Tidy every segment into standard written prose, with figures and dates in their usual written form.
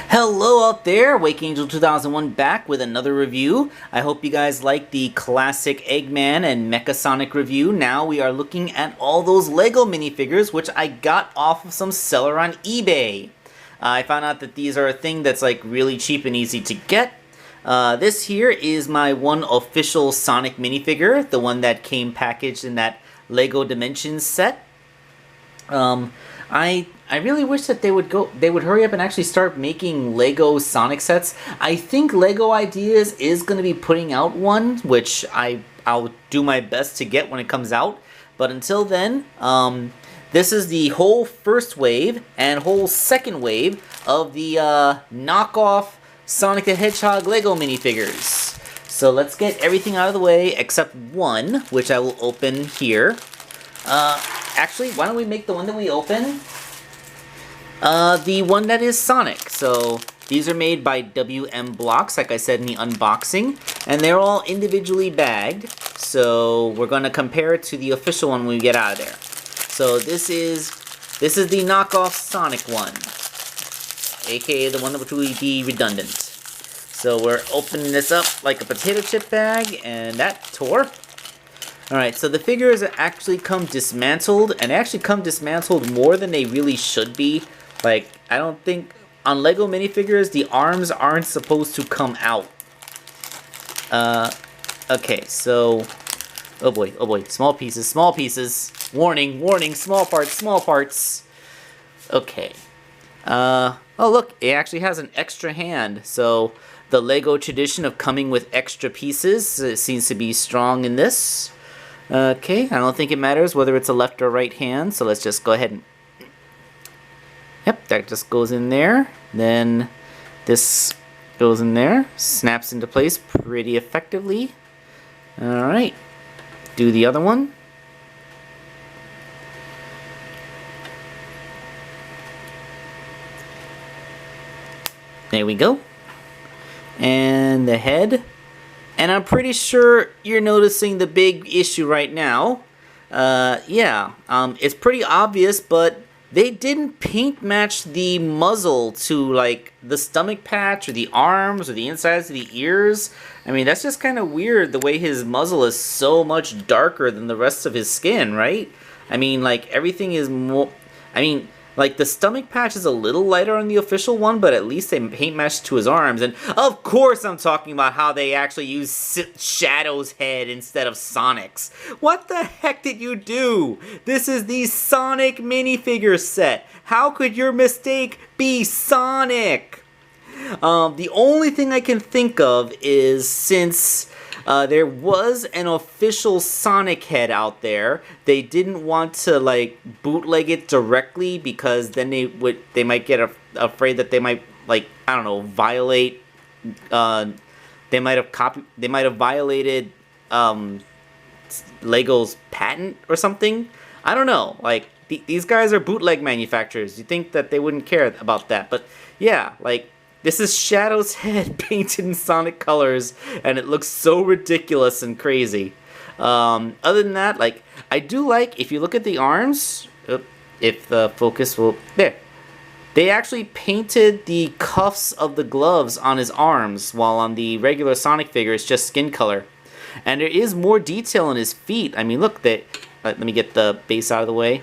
Hello out there, Wake Angel 2001 back with another review. I hope you guys like the classic Eggman and Mecha Sonic review. Now we are looking at all those Lego minifigures, which I got off of some seller on eBay. I found out that these are a thing that's like really cheap and easy to get. This here is my one official Sonic minifigure, the one that came packaged in that Lego Dimensions set. I really wish that they would hurry up and actually start making Lego Sonic sets. I think Lego Ideas is going to be putting out one, which I'll do my best to get when it comes out. But until then, this is the whole first wave and whole second wave of the knockoff Sonic the Hedgehog Lego minifigures. So let's get everything out of the way except one, which I will open here. Actually, why don't we make the one that we open the one that is Sonic. So these are made by WM Blocks, like I said in the unboxing, and they're all individually bagged. So we're going to compare it to the official one when we get out of there. So this is the knockoff Sonic one, aka the one that would be redundant. So we're opening this up like a potato chip bag, and that tore. Alright, so the figures actually come dismantled, and they actually come dismantled more than they really should be. Like, I don't think, on Lego minifigures, the arms aren't supposed to come out. Okay, so, oh boy, small pieces, warning, small parts. Okay. Oh look, it actually has an extra hand, so the Lego tradition of coming with extra pieces seems to be strong in this. Okay, I don't think it matters whether it's a left or right hand, so let's just go ahead and... Yep, that just goes in there. Then this goes in there, snaps into place pretty effectively. Alright, do the other one. There we go. And the head. And I'm pretty sure you're noticing the big issue right now. It's pretty obvious, but they didn't paint match the muzzle to like the stomach patch or the arms or the insides of the ears. I mean, that's just kind of weird the way his muzzle is so much darker than the rest of his skin, right? I mean, like everything is more... I mean... Like, the stomach patch is a little lighter on the official one, but at least they paint matched to his arms. And, of course, I'm talking about how they actually use Shadow's head instead of Sonic's. What the heck did you do? This is the Sonic minifigure set. How could your mistake be Sonic? The only thing I can think of is since... there was an official Sonic head out there. They didn't want to like bootleg it directly because then they might get afraid that they might, like, I don't know, violate. They might have violated Lego's patent or something. I don't know. Like these guys are bootleg manufacturers. You think that they wouldn't care about that, but yeah, like. This is Shadow's head painted in Sonic colors, and it looks so ridiculous and crazy. Other than that, like, I do like, if you look at the arms, if the focus will, there. They actually painted the cuffs of the gloves on his arms, while on the regular Sonic figure, it's just skin color. And there is more detail on his feet. I mean, look, let me get the base out of the way.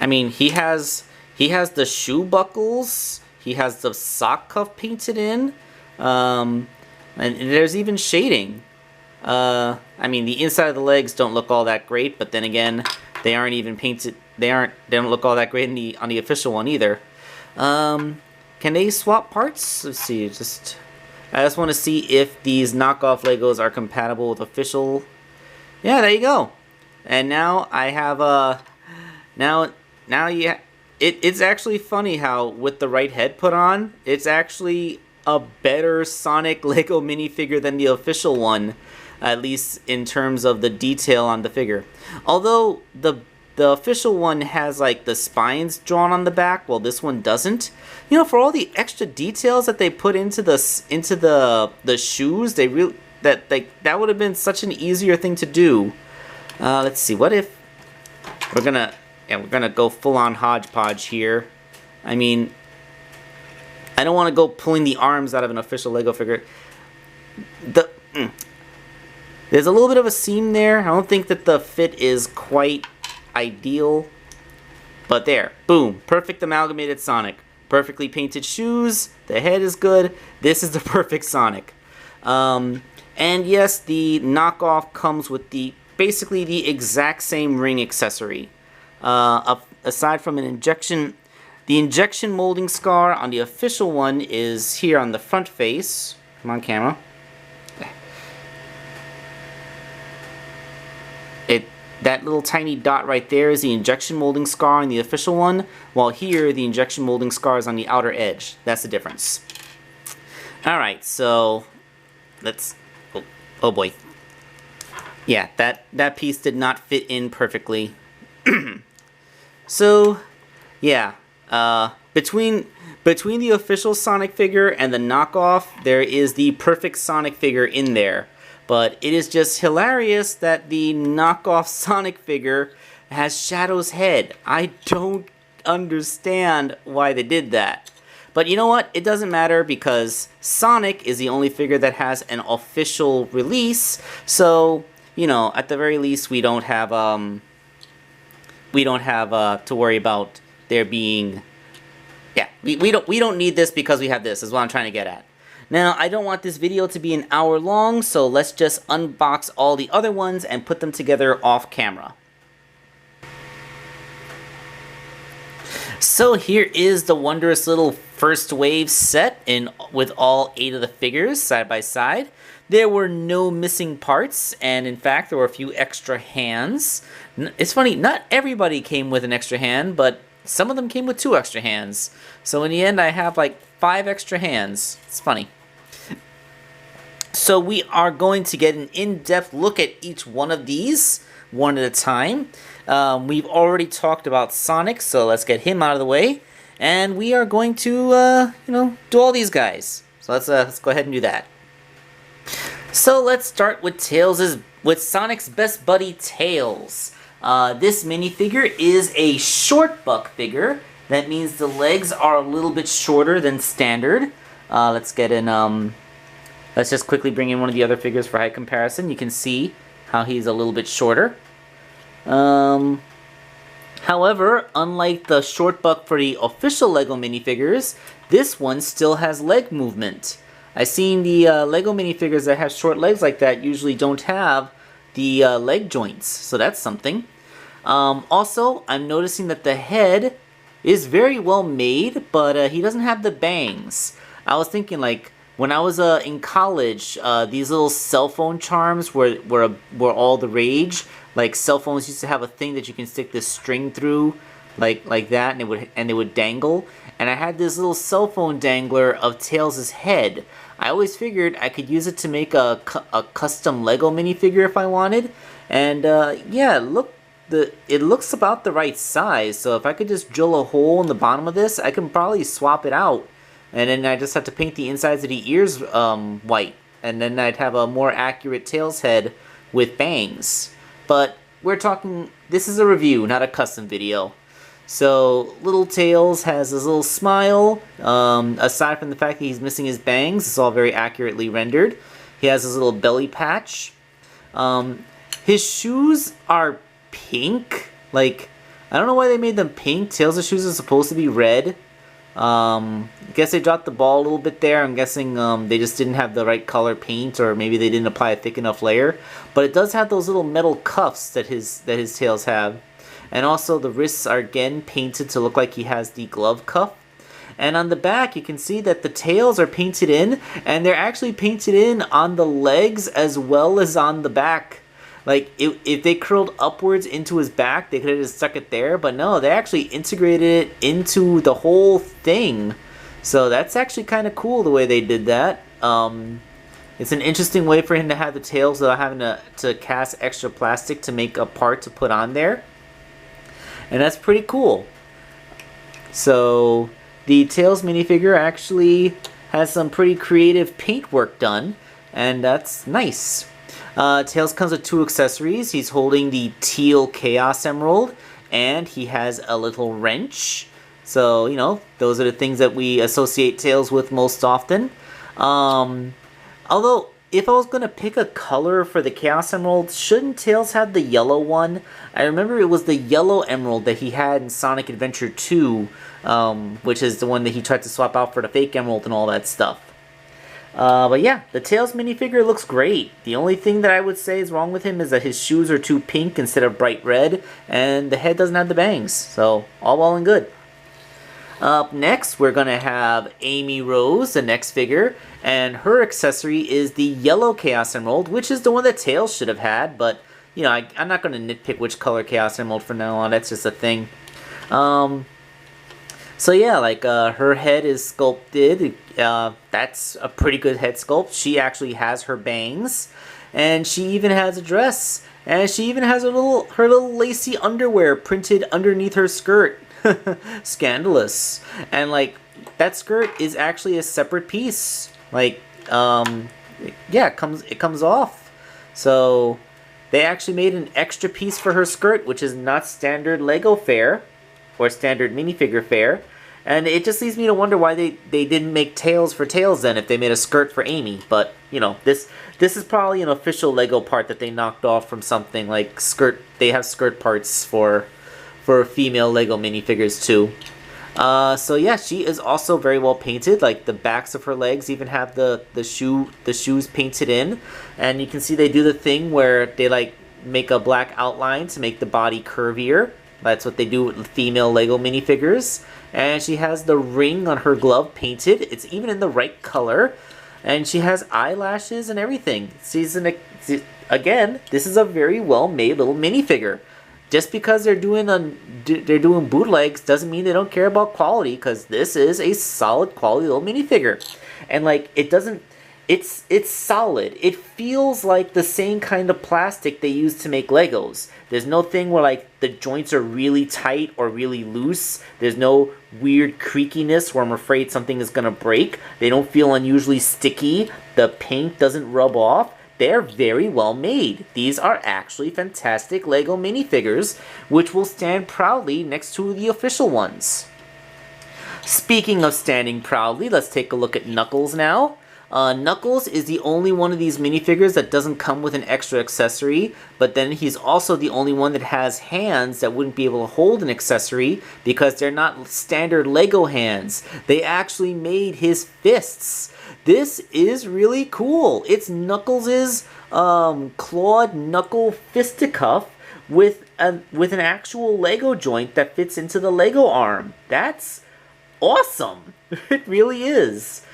I mean, he has the shoe buckles. He has the sock cuff painted in. And there's even shading. I mean, the inside of the legs don't look all that great, but then again, they aren't even painted. They don't look all that great on the official one either. Can they swap parts? Let's see. I just want to see if these knockoff Legos are compatible with official. Yeah, there you go. And now I have now you. It's actually funny how, with the right head put on, it's actually a better Sonic Lego minifigure than the official one, at least in terms of the detail on the figure. Although the official one has like the spines drawn on the back, while this one doesn't. You know, for all the extra details that they put into the shoes, that would have been such an easier thing to do. Let's see. What if we're gonna go full-on hodgepodge here. I mean, I don't want to go pulling the arms out of an official Lego figure. There's a little bit of a seam there. I don't think that the fit is quite ideal. But there, boom, perfect amalgamated Sonic. Perfectly painted shoes, the head is good. This is the perfect Sonic. And yes, the knockoff comes with basically the exact same ring accessory. Aside from the injection molding scar on the official one is here on the front face. Come on, camera. That little tiny dot right there is the injection molding scar on the official one, while here the injection molding scar is on the outer edge. That's the difference. Alright, so let's... Oh boy. Yeah, that piece did not fit in perfectly. So, yeah. Between the official Sonic figure and the knockoff, there is the perfect Sonic figure in there. But it is just hilarious that the knockoff Sonic figure has Shadow's head. I don't understand why they did that. But you know what? It doesn't matter because Sonic is the only figure that has an official release. So, you know, at the very least, we don't have to worry about there being... Yeah, we don't need this because we have this, is what I'm trying to get at. Now, I don't want this video to be an hour long, so let's just unbox all the other ones and put them together off camera. So here is the wondrous little first wave set with all 8 of the figures side by side. There were no missing parts, and in fact, there were a few extra hands. It's funny, not everybody came with an extra hand, but some of them came with 2 extra hands. So in the end, I have like 5 extra hands. It's funny. So we are going to get an in-depth look at each one of these, one at a time. We've already talked about Sonic, so let's get him out of the way. And we are going to, do all these guys. So let's go ahead and do that. So let's start with Sonic's best buddy, Tails. This minifigure is a short buck figure. That means the legs are a little bit shorter than standard. Let's get in, let's just quickly bring in one of the other figures for height comparison. You can see how he's a little bit shorter. However, unlike the short buck for the official LEGO minifigures, this one still has leg movement. I've seen the LEGO minifigures that have short legs like that usually don't have the leg joints, so that's something. Also, I'm noticing that the head is very well made, but he doesn't have the bangs. I was thinking, like, when I was in college, these little cell phone charms were all the rage. Like, cell phones used to have a thing that you can stick this string through, like that, and it would dangle. And I had this little cell phone dangler of Tails' head. I always figured I could use it to make a custom Lego minifigure if I wanted. And yeah, look, it looks about the right size. So if I could just drill a hole in the bottom of this, I can probably swap it out. And then I just have to paint the insides of the ears white. And then I'd have a more accurate Tails head with bangs. But we're talking, this is a review, not a custom video. So, little Tails has his little smile. Aside from the fact that he's missing his bangs, it's all very accurately rendered. He has his little belly patch. His shoes are pink. Like, I don't know why they made them pink. Tails' shoes are supposed to be red. I guess they dropped the ball a little bit there. I'm guessing they just didn't have the right color paint, or maybe they didn't apply a thick enough layer. But it does have those little metal cuffs that his tails have. And also the wrists are again painted to look like he has the glove cuff. And on the back you can see that the tails are painted in, and they're actually painted in on the legs as well as on the back. Like, if they curled upwards into his back, they could have just stuck it there. But no, they actually integrated it into the whole thing. So that's actually kind of cool the way they did that. It's an interesting way for him to have the tails without having to cast extra plastic to make a part to put on there. And that's pretty cool. So the Tails minifigure actually has some pretty creative paint work done. And that's nice. Tails comes with 2 accessories. He's holding the teal Chaos Emerald, and he has a little wrench. So, you know, those are the things that we associate Tails with most often. Although, if I was going to pick a color for the Chaos Emerald, shouldn't Tails have the yellow one? I remember it was the yellow emerald that he had in Sonic Adventure 2, which is the one that he tried to swap out for the fake emerald and all that stuff. But yeah, the Tails minifigure looks great. The only thing that I would say is wrong with him is that his shoes are too pink instead of bright red, and the head doesn't have the bangs. So, all well and good. Up next, we're going to have Amy Rose, the next figure, and her accessory is the yellow Chaos Emerald, which is the one that Tails should have had, but, you know, I'm not going to nitpick which color Chaos Emerald from now on, that's just a thing. So yeah, like, her head is sculpted, that's a pretty good head sculpt. She actually has her bangs, and she even has a dress, and she even has her little lacy underwear printed underneath her skirt. Scandalous. And like, that skirt is actually a separate piece. Like, yeah, it comes off. So they actually made an extra piece for her skirt, which is not standard Lego fare or standard minifigure fare. And it just leads me to wonder why they didn't make Tails for Tails then if they made a skirt for Amy. But, you know, this is probably an official Lego part that they knocked off from something like skirt. They have skirt parts for female Lego minifigures too. So yeah, she is also very well painted. Like, the backs of her legs even have the shoes painted in, and you can see they do the thing where they like make a black outline to make the body curvier. That's what they do with female Lego minifigures. And she has the ring on her glove painted. It's even in the right color, and she has eyelashes and everything. Again, this is a very well made little minifigure. Just because they're doing bootlegs doesn't mean they don't care about quality, because this is a solid quality little minifigure. And like, it's solid. It feels like the same kind of plastic they use to make Legos. There's no thing where like the joints are really tight or really loose. There's no weird creakiness where I'm afraid something is gonna break. They don't feel unusually sticky. The paint doesn't rub off. They're very well made. These are actually fantastic Lego minifigures, which will stand proudly next to the official ones. Speaking of standing proudly, let's take a look at Knuckles now. Knuckles is the only one of these minifigures that doesn't come with an extra accessory, but then he's also the only one that has hands that wouldn't be able to hold an accessory because they're not standard Lego hands. They actually made his fists. This is really cool. It's Knuckles' clawed knuckle fisticuff with an actual Lego joint that fits into the Lego arm. That's awesome. It really is.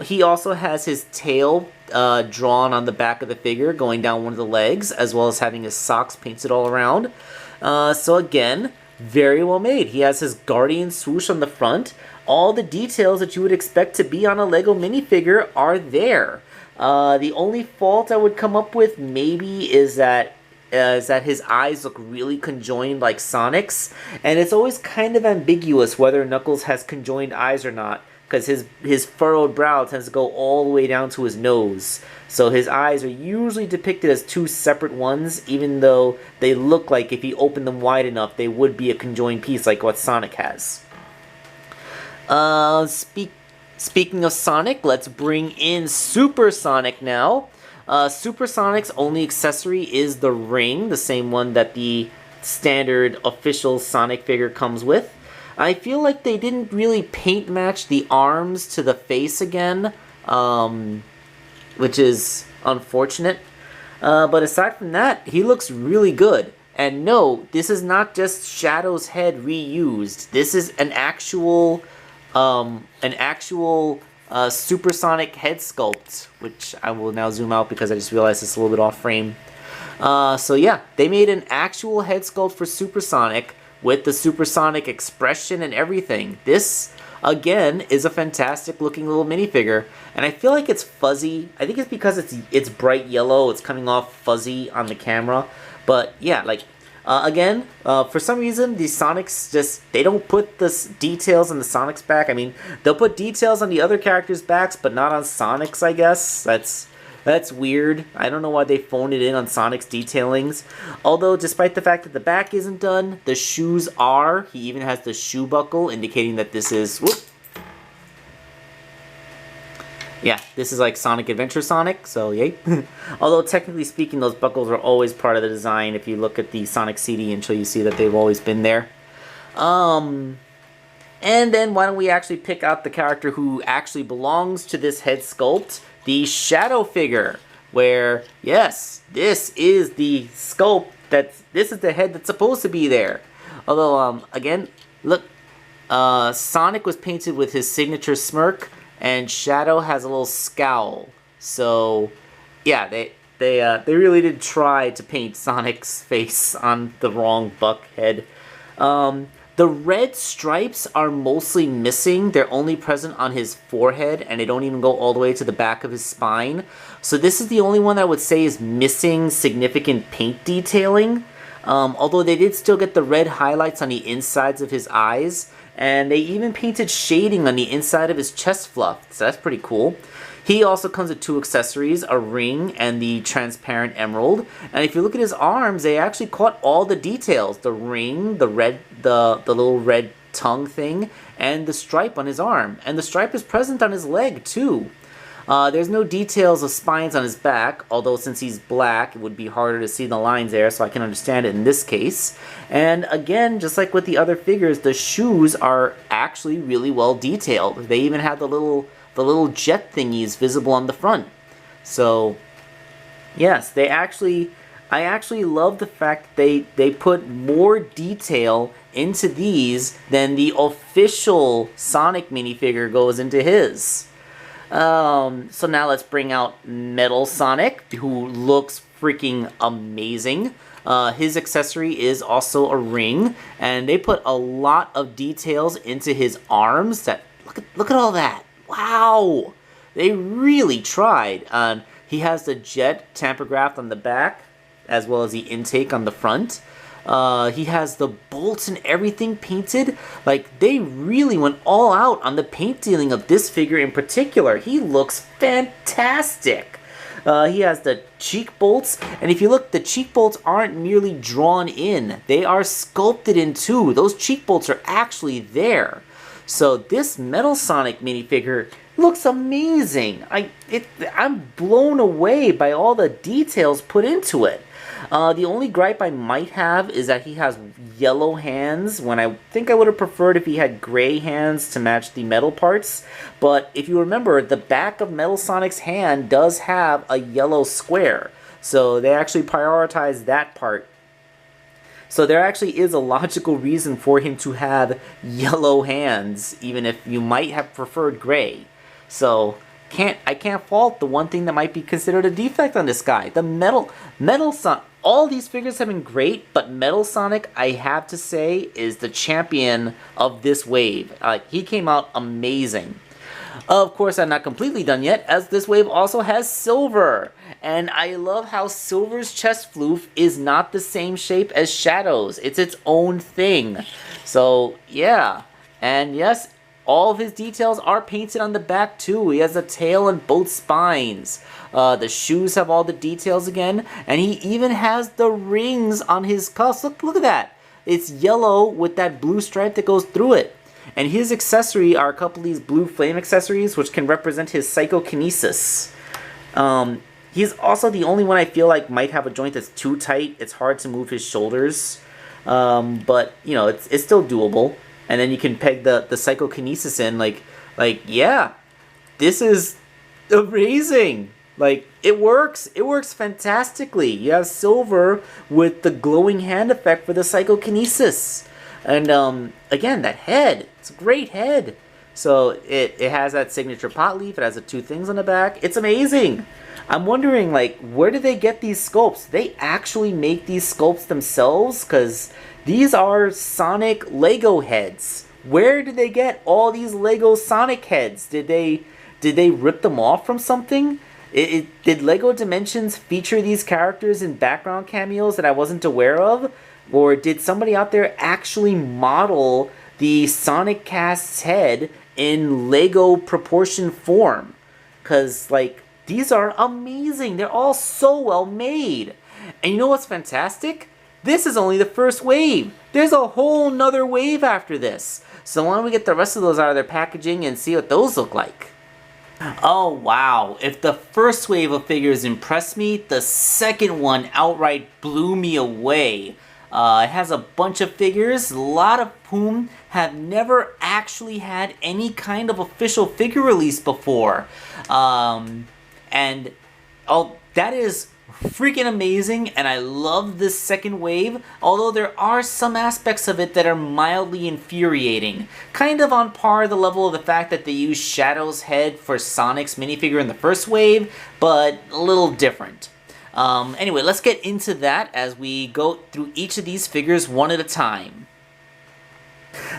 He also has his tail drawn on the back of the figure, going down one of the legs, as well as having his socks painted all around. So again, very well made. He has his Guardian swoosh on the front. All the details that you would expect to be on a Lego minifigure are there. The only fault I would come up with maybe is that his eyes look really conjoined like Sonic's, and it's always kind of ambiguous whether Knuckles has conjoined eyes or not, because his furrowed brow tends to go all the way down to his nose. So his eyes are usually depicted as two separate ones, even though they look like if you open them wide enough, they would be a conjoined piece like what Sonic has. Speaking of Sonic, let's bring in Super Sonic now. Super Sonic's only accessory is the ring, the same one that the standard official Sonic figure comes with. I feel like they didn't really paint match the arms to the face again, which is unfortunate. But aside from that, he looks really good. And no, this is not just Shadow's head reused. This is an actual Supersonic head sculpt, which I will now zoom out because I just realized it's a little bit off frame. So yeah, they made an actual head sculpt for Supersonic with the Supersonic expression and everything. This, again, is a fantastic looking little minifigure, and I feel like it's fuzzy. I think it's because it's bright yellow, it's coming off fuzzy on the camera. But yeah, like, again, for some reason, these Sonics they don't put the details on the Sonic's back. I mean, they'll put details on the other characters' backs, but not on Sonic's, I guess. That's That's weird. I don't know why they phoned it in on Sonic's detailings. Although, despite the fact that the back isn't done, the shoes are. He even has the shoe buckle, indicating that this is... Whoop. Yeah, this is like Sonic Adventure Sonic, so yay. Although, technically speaking, those buckles are always part of the design. If you look at the Sonic CD until you see that they've always been there. And then why don't we actually pick out the character who actually belongs to this head sculpt, the Shadow figure, where, yes, this is the sculpt, this is the head that's supposed to be there. Although, again, look, Sonic was painted with his signature smirk, and Shadow has a little scowl. So, yeah, they really did try to paint Sonic's face on the wrong buck head. The red stripes are mostly missing. They're only present on his forehead, and they don't even go all the way to the back of his spine. So this is the only one I would say is missing significant paint detailing. Although they did still get the red highlights on the insides of his eyes, and they even painted shading on the inside of his chest fluff, so that's pretty cool. He also comes with two accessories, a ring and the transparent emerald. And if you look at his arms, they actually caught all the details. The ring, the little red tongue thing, and the stripe on his arm. And the stripe is present on his leg, too. There's no details of spines on his back, although since he's black, it would be harder to see the lines there, so I can understand it in this case. And again, just like with the other figures, the shoes are actually really well detailed. They even have the little jet thingies visible on the front. So, yes, I actually love the fact that they put more detail into these than the official Sonic minifigure goes into his. So now let's bring out Metal Sonic, who looks freaking amazing. His accessory is also a ring, and they put a lot of details into his arms. Look at all that. Wow! They really tried. He has the jet tampergraph on the back, as well as the intake on the front. He has the bolts and everything painted. Like, they really went all out on the paint dealing of this figure in particular. He looks fantastic. He has the cheek bolts, and if you look, the cheek bolts aren't merely drawn in. They are sculpted in too. Those cheek bolts are actually there. So this Metal Sonic minifigure looks amazing. I'm blown away by all the details put into it. The only gripe I might have is that he has yellow hands, when I think I would have preferred if he had gray hands to match the metal parts. But if you remember, the back of Metal Sonic's hand does have a yellow square. So they actually prioritized that part. So there actually is a logical reason for him to have yellow hands, even if you might have preferred gray. So I can't fault the one thing that might be considered a defect on this guy. The Metal Sonic. All these figures have been great, but Metal Sonic, I have to say, is the champion of this wave. He came out amazing. Of course, I'm not completely done yet, as this wave also has Silver. And I love how Silver's chest floof is not the same shape as Shadow's. It's its own thing. So, yeah. And yes, all of his details are painted on the back too. He has a tail and both spines. The shoes have all the details again. And he even has the rings on his cuffs. Look at that. It's yellow with that blue stripe that goes through it. And his accessory are a couple of these blue flame accessories, which can represent his psychokinesis. He's also the only one I feel like might have a joint that's too tight. It's hard to move his shoulders. But, you know, it's still doable. And then you can peg the psychokinesis in. Like, yeah, this is amazing. Like, it works. It works fantastically. You have Silver with the glowing hand effect for the psychokinesis. And, again, that head. It's a great head. So, it has that signature pot leaf. It has the two things on the back. It's amazing. I'm wondering, like, where do they get these sculpts? They actually make these sculpts themselves? Because these are Sonic Lego heads. Where did they get all these Lego Sonic heads? Did they rip them off from something? Did Lego Dimensions feature these characters in background cameos that I wasn't aware of? Or did somebody out there actually model the Sonic Cast's head in Lego proportion form? Because, like, These are amazing. They're all so well made. And you know what's fantastic? This is only the first wave. There's a whole nother wave after this. So why don't we get the rest of those out of their packaging and see what those look like. Oh wow, if the first wave of figures impressed me, the second one outright blew me away. It has a bunch of figures, a lot of whom have never actually had any kind of official figure release before. And that is freaking amazing, and I love this second wave, although there are some aspects of it that are mildly infuriating. Kind of on par the level of the fact that they used Shadow's head for Sonic's minifigure in the first wave, but a little different. Anyway, let's get into that as we go through each of these figures one at a time.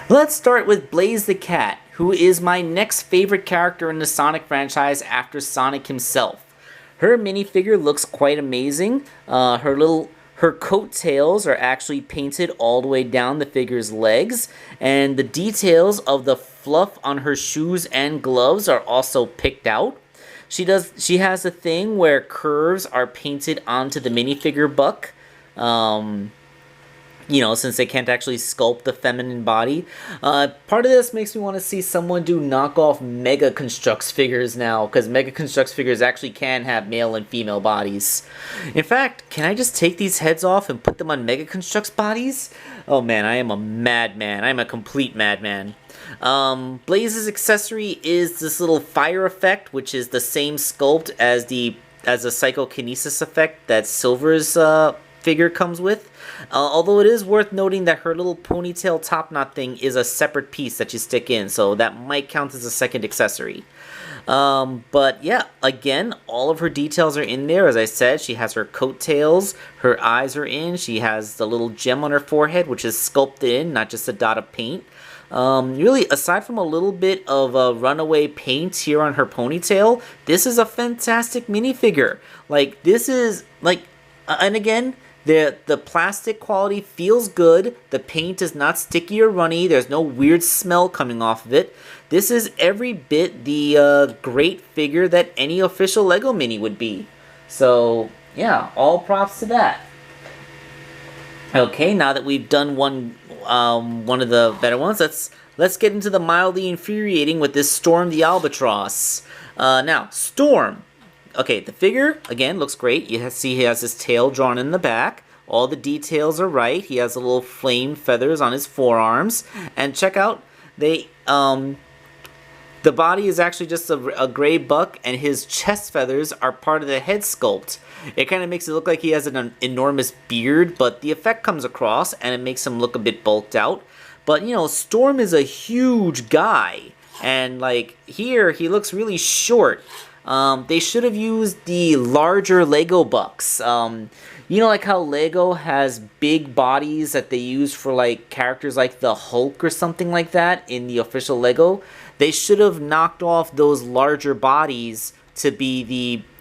Let's start with Blaze the Cat, who is my next favorite character in the Sonic franchise after Sonic himself. Her minifigure looks quite amazing. Her coattails are actually painted all the way down the figure's legs, and the details of the fluff on her shoes and gloves are also picked out. She has a thing where curves are painted onto the minifigure buck. You know, since they can't actually sculpt the feminine body. Part of this makes me want to see someone do knockoff Mega Construx figures now, because Mega Construx figures actually can have male and female bodies. In fact, can I just take these heads off and put them on Mega Construx bodies? Oh man, I am a madman. I'm a complete madman. Blaze's accessory is this little fire effect, which is the same sculpt as the psychokinesis effect that Silver's figure comes with. Although it is worth noting that her little ponytail top knot thing is a separate piece that you stick in, so that might count as a second accessory. But yeah, again, all of her details are in there. As I said, she has her coattails, her eyes are in, she has the little gem on her forehead, which is sculpted in, not just a dot of paint. Really, aside from a little bit of runaway paint here on her ponytail, this is a fantastic minifigure. Like, this is, like, and again, the plastic quality feels good. The paint is not sticky or runny. There's no weird smell coming off of it. This is every bit the great figure that any official LEGO Mini would be. So, yeah, all props to that. Okay, now that we've done one of the better ones, let's get into the mildly infuriating with this Storm the Albatross. Now, Storm. Okay, the figure, again, looks great. You see he has his tail drawn in the back. All the details are right. He has a little flame feathers on his forearms. And check out, the body is actually just a gray buck, and his chest feathers are part of the head sculpt. It kind of makes it look like he has an enormous beard, but the effect comes across, and it makes him look a bit bulked out. But, you know, Storm is a huge guy. And, like, here, he looks really short. They should have used the larger Lego bucks. You know, like how Lego has big bodies that they use for, like, characters like the Hulk or something like that in the official Lego? They should have knocked off those larger bodies to be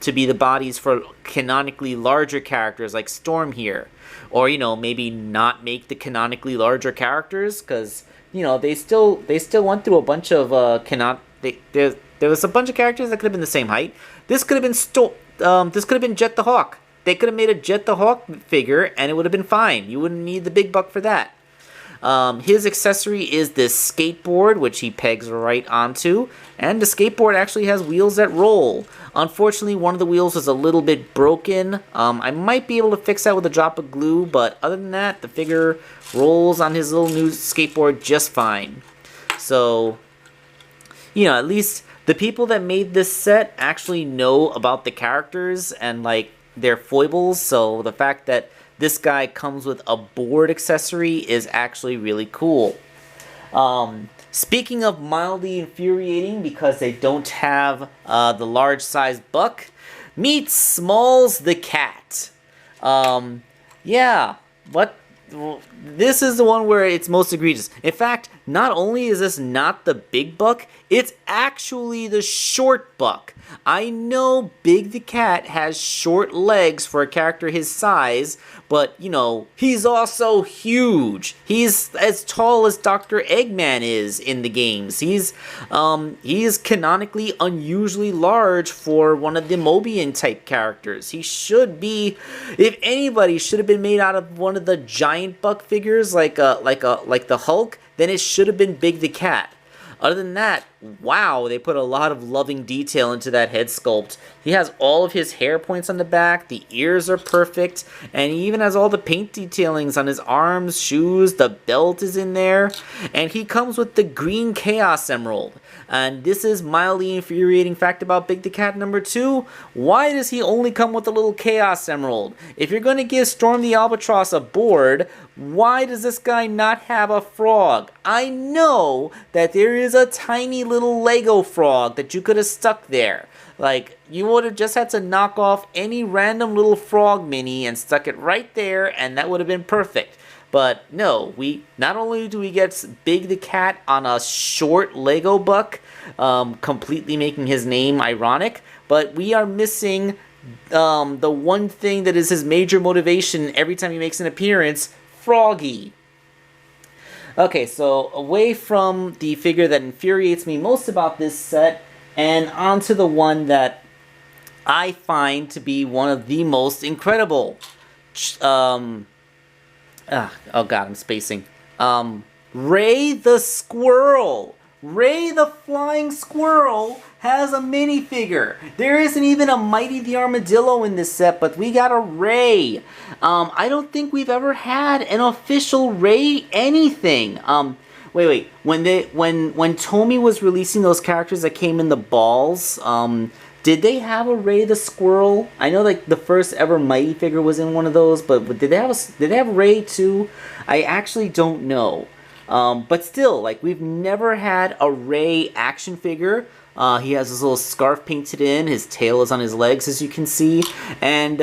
the bodies for canonically larger characters like Storm here. Or, you know, maybe not make the canonically larger characters, because, you know, they still went through a bunch of there was a bunch of characters that could have been the same height. This could have been Jet the Hawk. They could have made a Jet the Hawk figure, and it would have been fine. You wouldn't need the big buck for that. His accessory is this skateboard, which he pegs right onto, and the skateboard actually has wheels that roll. Unfortunately, one of the wheels was a little bit broken. I might be able to fix that with a drop of glue, but other than that, the figure rolls on his little new skateboard just fine. So, you know, at least the people that made this set actually know about the characters and, like, their foibles, so the fact that this guy comes with a board accessory is actually really cool. Speaking of mildly infuriating because they don't have the large size buck, meet Smalls the Cat. Yeah, what? This is the one where it's most egregious. In fact, not only is this not the big buck, it's actually the short buck. I know Big the Cat has short legs for a character his size, but, you know, he's also huge. He's as tall as Dr. Eggman is in the games. He's canonically unusually large for one of the Mobian type characters. He should be, if anybody should have been made out of one of the giant buck figures like the Hulk, then it should have been Big the Cat. Other than that, wow, they put a lot of loving detail into that head sculpt. He has all of his hair points on the back, the ears are perfect, and he even has all the paint detailings on his arms, shoes, the belt is in there, and he comes with the green Chaos Emerald. And this is mildly infuriating fact about Big the Cat number 2. Why does he only come with a little Chaos Emerald? If you're going to give Storm the Albatross a board, why does this guy not have a frog? I know that there is a tiny little Lego frog that you could have stuck there. Like, you would have just had to knock off any random little frog mini and stuck it right there, and that would have been perfect. But no, we not only do we get Big the Cat on a short Lego buck, completely making his name ironic, but we are missing the one thing that is his major motivation every time he makes an appearance, Froggy. Okay, so away from the figure that infuriates me most about this set, and onto the one that I find to be one of the most incredible. Oh god, I'm spacing. Ray the Squirrel. Ray the Flying Squirrel has a minifigure. There isn't even a Mighty the Armadillo in this set, but we got a Ray. I don't think we've ever had an official Ray anything. Wait. When Tomy was releasing those characters that came in the balls, did they have a Ray the Squirrel? I know like the first ever Mighty figure was in one of those, but did they have Ray too? I actually don't know. But still, like, we've never had a Ray action figure. He has his little scarf painted in, his tail is on his legs, as you can see, and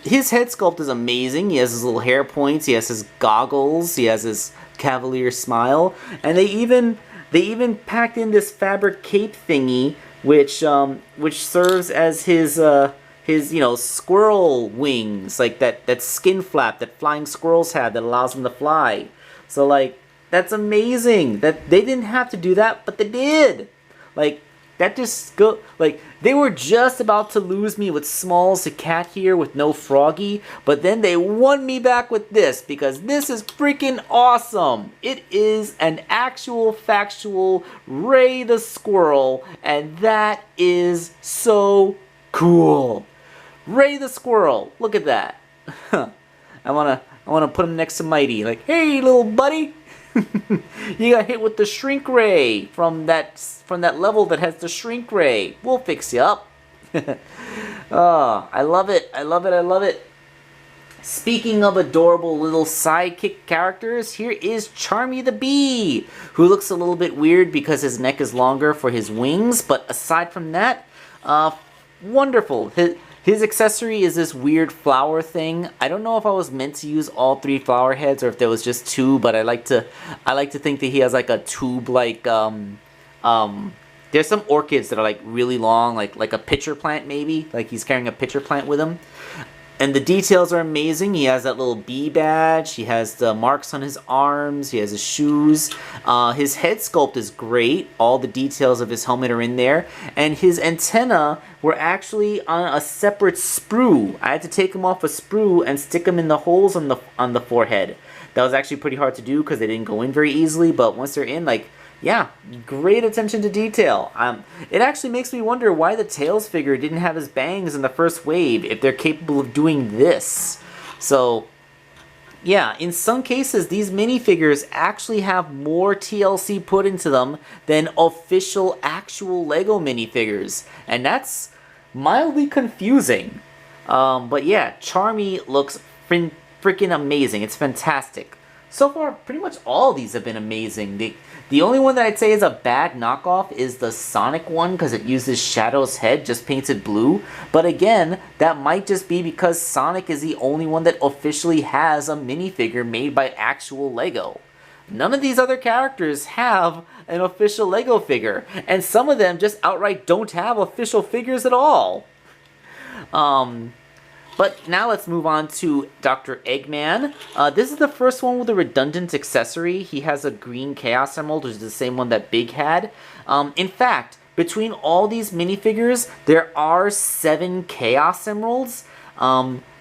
his head sculpt is amazing. He has his little hair points, he has his goggles, he has his cavalier smile, and they even packed in this fabric cape thingy, which serves as his squirrel wings, like that skin flap that flying squirrels have that allows them to fly. So like, that's amazing that they didn't have to do that, but they did. Like, that just go, like, they were just about to lose me with Smalls the Cat here with no Froggy, but then they won me back with this, because this is freaking awesome. It is an actual factual Ray the Squirrel, and that is so cool. Ray the Squirrel, look at that. I wanna put him next to Mighty, like, hey little buddy. You got hit with the Shrink Ray from that level that has the Shrink Ray. We'll fix you up. Oh, I love it. I love it. Speaking of adorable little sidekick characters, here is Charmy the Bee, who looks a little bit weird because his neck is longer for his wings, but aside from that, wonderful. His accessory is this weird flower thing. I don't know if I was meant to use all 3 flower heads or if there was just 2, but I like to think that he has like a tube, like there's some orchids that are like really long, like a pitcher plant maybe, like he's carrying a pitcher plant with him. And the details are amazing. He has that little bee badge. He has the marks on his arms. He has his shoes. His head sculpt is great. All the details of his helmet are in there. And his antenna were actually on a separate sprue. I had to take them off a sprue and stick them in the holes on the forehead. That was actually pretty hard to do because they didn't go in very easily. But once they're in, like, yeah, great attention to detail. It actually makes me wonder why the Tails figure didn't have his bangs in the first wave if they're capable of doing this. So, yeah, in some cases, these minifigures actually have more TLC put into them than official, actual LEGO minifigures. And that's mildly confusing. But yeah, Charmy looks freaking amazing. It's fantastic. So far, pretty much all these have been amazing. The only one that I'd say is a bad knockoff is the Sonic one because it uses Shadow's head just painted blue. But again, that might just be because Sonic is the only one that officially has a minifigure made by actual LEGO. none of these other characters have an official Lego figure, and some of them just outright don't have official figures at all. But now let's move on to Dr. Eggman. This is the first one with a redundant accessory. He has a green Chaos Emerald, which is the same one that Big had. In fact, between all these minifigures, there are 7 Chaos Emeralds.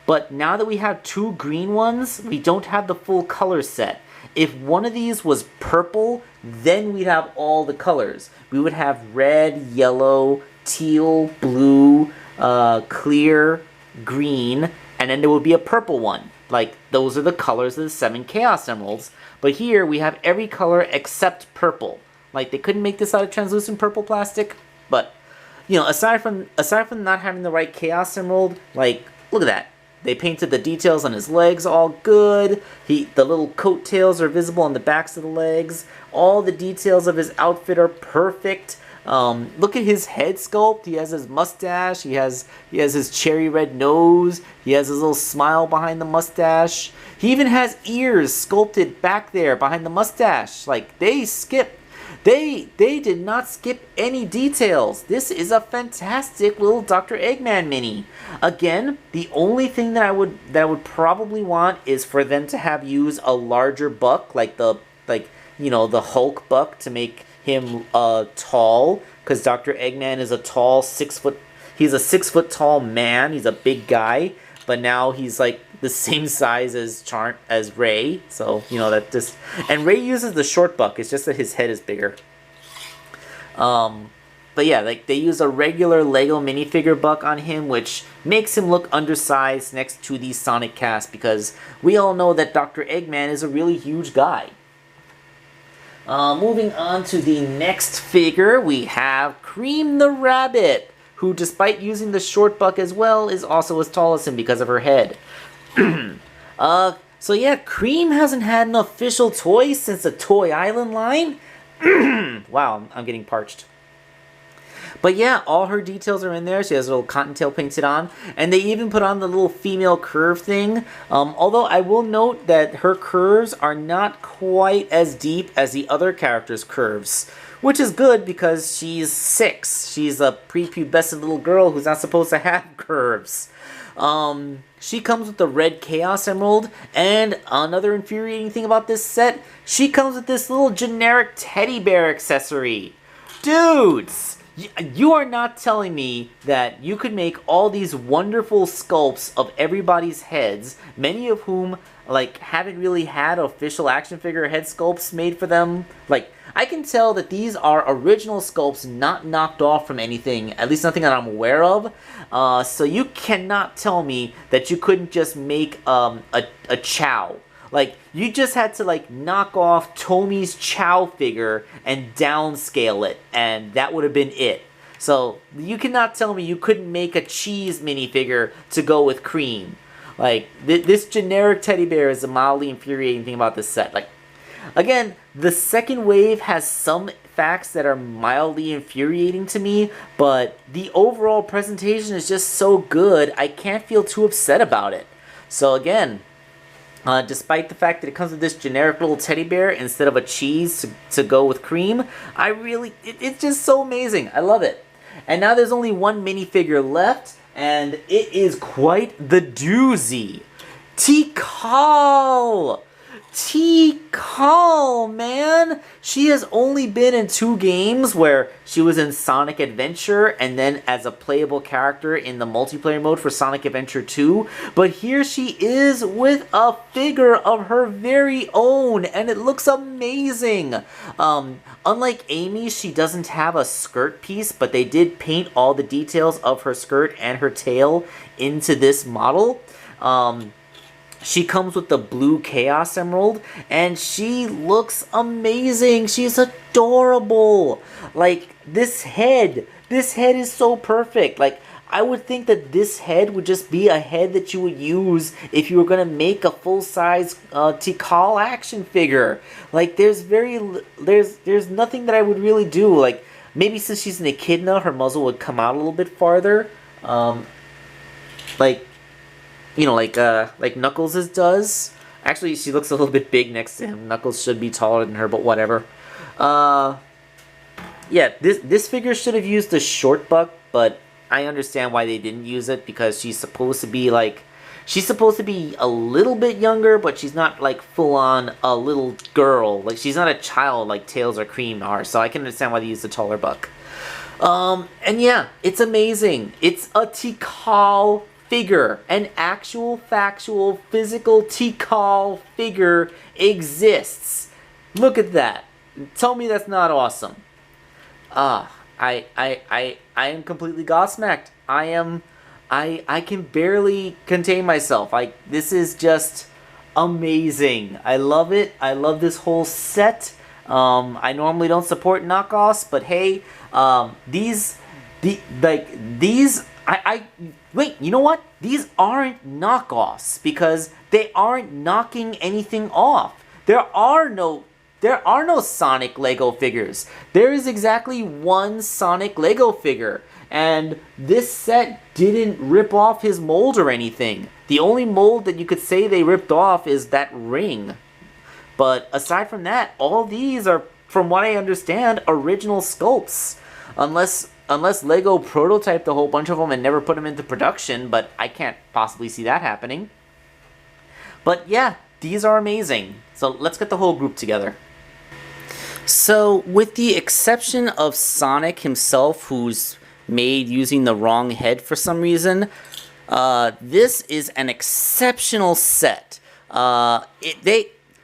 But now that we have 2 green ones, we don't have the full color set. If one of these was purple, then we'd have all the colors. We would have red, yellow, teal, blue, clear, green, and then there would be a purple one. Like, those are the colors of the 7 Chaos Emeralds. But here, we have every color except purple. Like, they couldn't make this out of translucent purple plastic, but, you know, aside from not having the right Chaos Emerald, like, look at that. They painted the details on his legs all good. The little coattails are visible on the backs of the legs. All the details of his outfit are perfect. Look at his head sculpt. He has his mustache. He has his cherry red nose. He has his little smile behind the mustache. He even has ears sculpted back there behind the mustache. Like, they did not skip any details. This is a fantastic little Dr. Eggman mini. Again, the only thing that I would probably want is for them to have used a larger buck, like the Hulk buck, to make him tall, because Dr. Eggman is a tall 6 foot. He's a 6 foot tall man. He's a big guy, but now he's like the same size as Ray. So, you know, that just, and Ray uses the short buck. It's just that his head is bigger. But yeah, like, they use a regular Lego minifigure buck on him, which makes him look undersized next to the Sonic cast, because we all know that Dr. Eggman is a really huge guy. Moving on to the next figure, we have Cream the Rabbit, who, despite using the short buck as well, is also as tall as him because of her head. So yeah, Cream hasn't had an official toy since the Toy Island line. Wow, I'm getting parched. But yeah, all her details are in there. She has a little cottontail painted on. And they even put on the little female curve thing. Although I will note that her curves are not quite as deep as the other characters' curves. Which is good because she's 6. She's a prepubescent little girl who's not supposed to have curves. She comes with the red Chaos Emerald. And another infuriating thing about this set, she comes with this little generic teddy bear accessory. Dudes! You are not telling me that you could make all these wonderful sculpts of everybody's heads, many of whom, like, haven't really had official action figure head sculpts made for them. Like, I can tell that these are original sculpts, not knocked off from anything, at least nothing that I'm aware of. So you cannot tell me that you couldn't just make a Chow. Like, you just had to, like, knock off Tomi's Chow figure and downscale it, and that would have been it. So, you cannot tell me you couldn't make a cheese minifigure to go with Cream. Like, this generic teddy bear is the mildly infuriating thing about this set. Like, again, the second wave has some facts that are mildly infuriating to me, but the overall presentation is just so good, I can't feel too upset about it. So, again, despite the fact that it comes with this generic little teddy bear instead of a cheese to go with Cream, it's just so amazing. I love it. And now there's only one minifigure left, and it is quite the doozy. Tikal! Tikal, man! She has only been in 2 games where she was in Sonic Adventure and then as a playable character in the multiplayer mode for Sonic Adventure 2. But here she is with a figure of her very own and it looks amazing! Unlike Amy, she doesn't have a skirt piece, but they did paint all the details of her skirt and her tail into this model. She comes with the blue Chaos Emerald, and she looks amazing. She's adorable. Like, this head is so perfect. Like, I would think that this head would just be a head that you would use if you were going to make a full-size Tikal action figure. Like, there's nothing that I would really do. Like, maybe since she's an echidna, her muzzle would come out a little bit farther. Like Knuckles' does. Actually, she looks a little bit big next to him. Knuckles should be taller than her, but whatever. Yeah, this figure should have used the short buck, but I understand why they didn't use it, because she's supposed to be like... She's supposed to be a little bit younger, but she's not like full-on a little girl. Like, she's not a child like Tails or Cream are, so I can understand why they used the taller buck. And yeah, it's amazing. It's a Tikal figure. An actual, factual, physical Tikal figure exists. Look at that. Tell me that's not awesome. I am completely gobsmacked. I can barely contain myself. This is just amazing. I love it. I love this whole set. I normally don't support knockoffs, but hey, wait, you know what? These aren't knockoffs because they aren't knocking anything off. There are no Sonic Lego figures. There is exactly one Sonic Lego figure. And this set didn't rip off his mold or anything. The only mold that you could say they ripped off is that ring. But aside from that, all these are, from what I understand, original sculpts. Unless Lego prototyped a whole bunch of them and never put them into production, but I can't possibly see that happening. But yeah, these are amazing. So let's get the whole group together. So with the exception of Sonic himself, who's made using the wrong head for some reason, this is an exceptional set.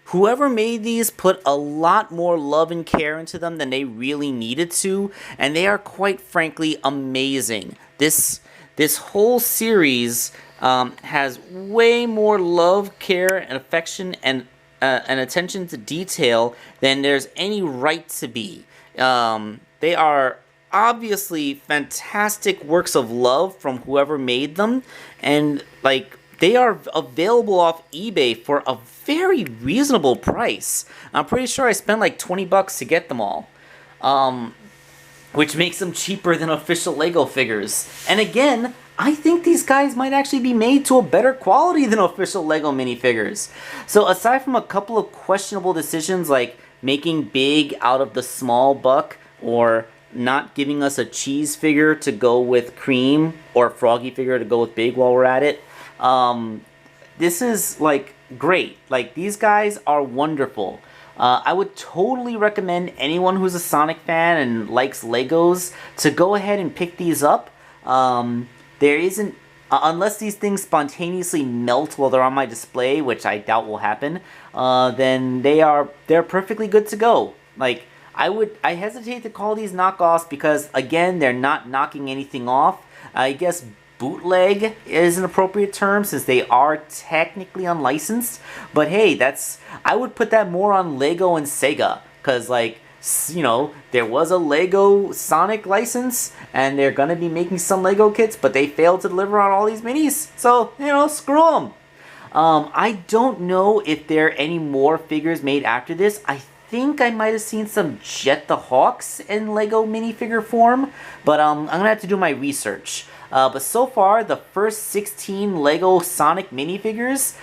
Whoever made these put a lot more love and care into them than they really needed to, and they are quite frankly amazing. This whole series has way more love, care, and affection and attention to detail than there's any right to be. They are obviously fantastic works of love from whoever made them, and like, they are available off eBay for a very reasonable price. I'm pretty sure I spent like $20 to get them all, which makes them cheaper than official Lego figures. And again, I think these guys might actually be made to a better quality than official Lego minifigures. So aside from a couple of questionable decisions like making big out of the small buck, or not giving us a cheese figure to go with Cream, or a Froggy figure to go with Big while we're at it, this is like great. Like, these guys are wonderful. I would totally recommend anyone who's a Sonic fan and likes Legos to go ahead and pick these up. There isn't, unless these things spontaneously melt while they're on my display, which I doubt will happen, then they're perfectly good to go. Like, I hesitate to call these knockoffs because, again, they're not knocking anything off. I guess bootleg is an appropriate term since they are technically unlicensed. But hey, I would put that more on Lego and Sega, because, like, you know, there was a Lego Sonic license and they're gonna be making some Lego kits, but they failed to deliver on all these minis. So, you know, screw them. I don't know if there are any more figures made after this. I think I might have seen some Jet the Hawks in Lego minifigure form, but I'm gonna have to do my research. But so far, the first 16 Lego Sonic minifigures,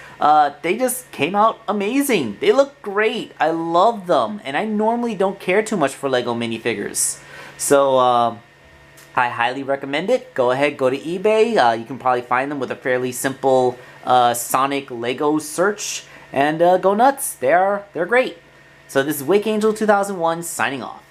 they just came out amazing. They look great. I love them, and I normally don't care too much for Lego minifigures. So, I highly recommend it. Go ahead, go to eBay. You can probably find them with a fairly simple Sonic Lego search, and go nuts. They're great. So this is Wake Angel 2001 signing off.